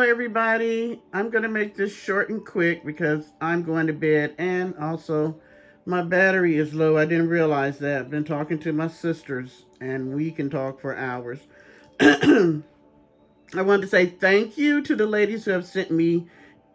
everybody. I'm going to make this short and quick because I'm going to bed, and also my battery is low. I didn't realize that. I've been talking to my sisters and we can talk for hours. I wanted to say thank you to the ladies who have sent me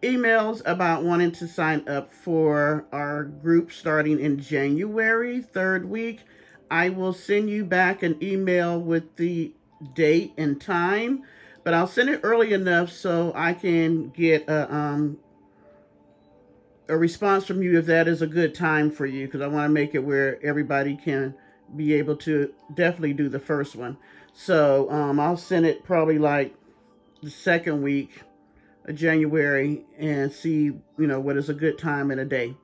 emails about wanting to sign up for our group starting in January, third week. I will send you back an email with the date and time, but I'll send it early enough so I can get a response from you if that is a good time for you, because I want to make it where everybody can be able to definitely do the first one. So I'll send it probably like the second week of January and see, what is a good time in a day.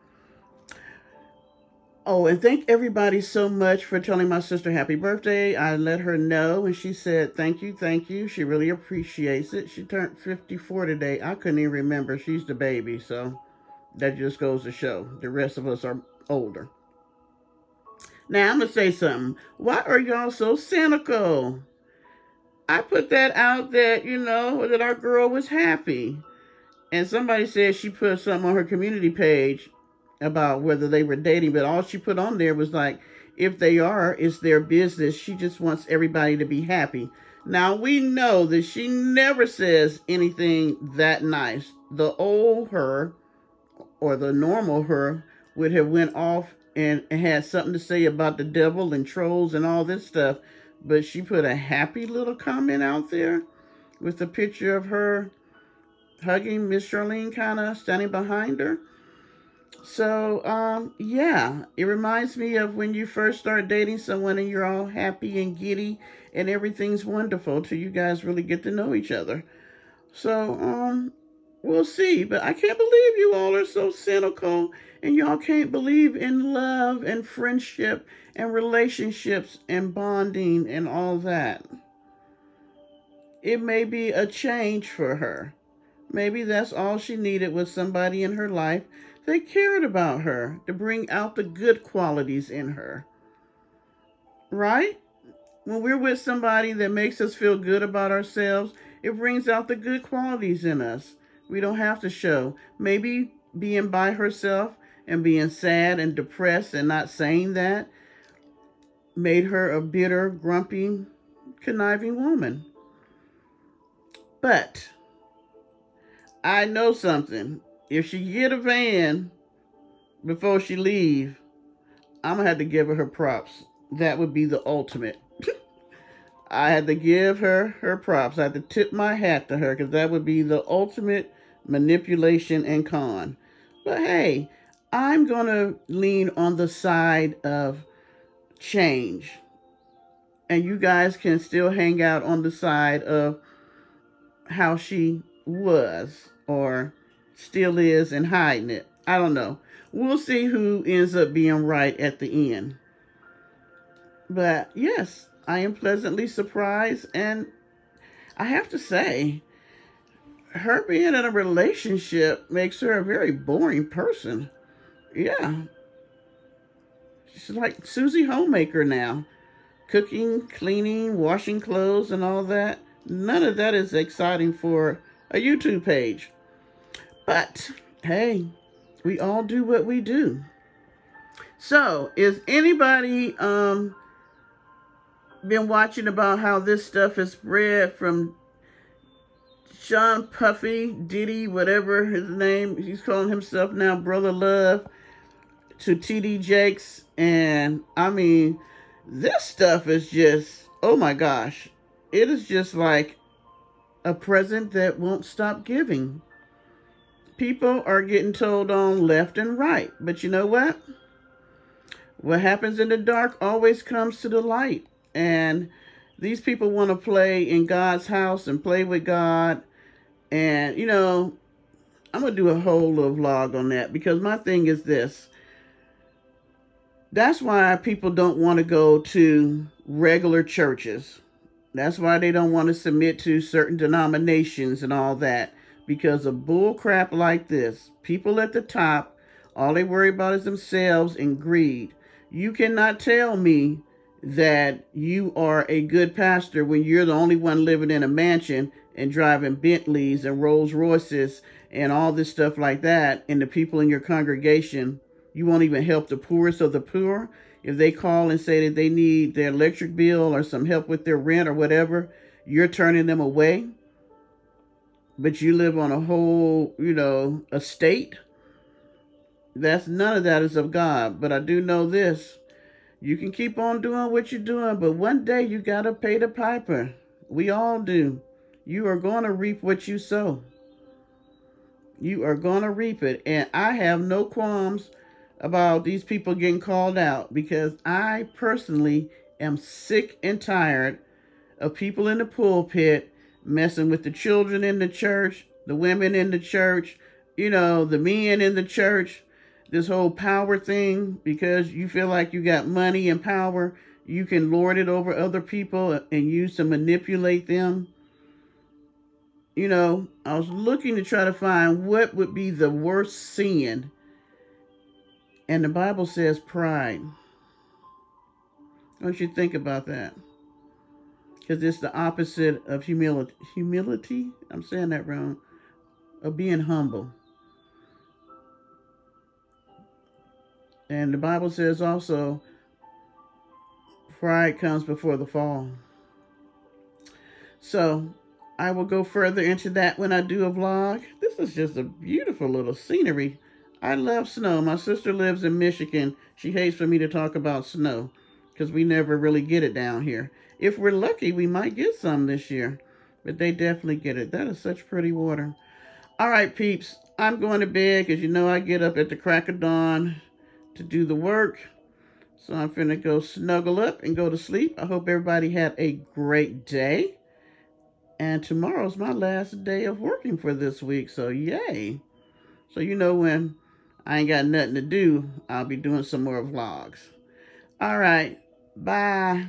Oh, and thank everybody so much for telling my sister happy birthday. I let her know, and she said, thank you, thank you. She really appreciates it. She turned 54 today. I couldn't even remember. She's the baby, so that just goes to show. The rest of us are older. Now, I'm going to say something. Why are y'all so cynical? I put that out that, that our girl was happy. And somebody said she put something on her community page about whether they were dating, but all she put on there was like, if they are, it's their business. She just wants everybody to be happy. Now, we know that she never says anything that nice. The old her or the normal her would have went off and had something to say about the devil and trolls and all this stuff. But she put a happy little comment out there with a picture of her hugging Miss Charlene, kind of standing behind her. So, yeah, it reminds me of when you first start dating someone and you're all happy and giddy and everything's wonderful till you guys really get to know each other. So, we'll see. But I can't believe you all are so cynical and y'all can't believe in love and friendship and relationships and bonding and all that. It may be a change for her. Maybe that's all she needed, was somebody in her life that cared about her, to bring out the good qualities in her. Right? When we're with somebody that makes us feel good about ourselves, it brings out the good qualities in us. We don't have to show. Maybe being by herself and being sad and depressed and not saying that made her a bitter, grumpy, conniving woman. But I know something. If she get a van before she leave, I'm going to have to give her props. That would be the ultimate. I had to give her props. I had to tip my hat to her, because that would be the ultimate manipulation and con. But hey, I'm going to lean on the side of change. And you guys can still hang out on the side of how she was or still is and hiding it. I don't know. We'll see who ends up being right at the end. But yes, I am pleasantly surprised, and I have to say, her being in a relationship makes her a very boring person. Yeah. She's like Susie Homemaker now. Cooking, cleaning, washing clothes, and all that. None of that is exciting for a YouTube page. But, hey, we all do what we do. So, is anybody been watching about how this stuff is spread from Sean Puffy, Diddy, whatever his name, he's calling himself now, Brother Love, to TD Jakes? And, I mean, this stuff is just, oh my gosh, it is just like a present that won't stop giving. People are getting told on left and right. But you know what? What happens in the dark always comes to the light. And these people want to play in God's house and play with God. And, I'm going to do a whole little vlog on that, because my thing is this. That's why people don't want to go to regular churches. That's why they don't want to submit to certain denominations and all that. Because of bull crap like this. People at the top, all they worry about is themselves and greed. You cannot tell me that you are a good pastor when you're the only one living in a mansion and driving Bentleys and Rolls Royces and all this stuff like that, and the people in your congregation, you won't even help the poorest of the poor. If they call and say that they need their electric bill or some help with their rent or whatever, you're turning them away. But you live on a whole, estate. None of that is of God. But I do know this. You can keep on doing what you're doing, but one day you got to pay the piper. We all do. You are going to reap what you sow. You are going to reap it. And I have no qualms about these people getting called out, because I personally am sick and tired of people in the pulpit messing with the children in the church, the women in the church, the men in the church. This whole power thing, because you feel like you got money and power, you can lord it over other people and use to manipulate them. I was looking to try to find what would be the worst sin. And the Bible says pride. Don't you think about that? Because it's the opposite of humility. Humility? I'm saying that wrong. Of being humble. And the Bible says also, pride comes before the fall. So, I will go further into that when I do a vlog. This is just a beautiful little scenery. I love snow. My sister lives in Michigan. She hates for me to talk about snow, because we never really get it down here. If we're lucky, we might get some this year. But they definitely get it. That is such pretty water. All right, peeps. I'm going to bed, because I get up at the crack of dawn to do the work. So I'm finna go snuggle up and go to sleep. I hope everybody had a great day. And tomorrow's my last day of working for this week, so yay. So when I ain't got nothing to do, I'll be doing some more vlogs. All right, bye.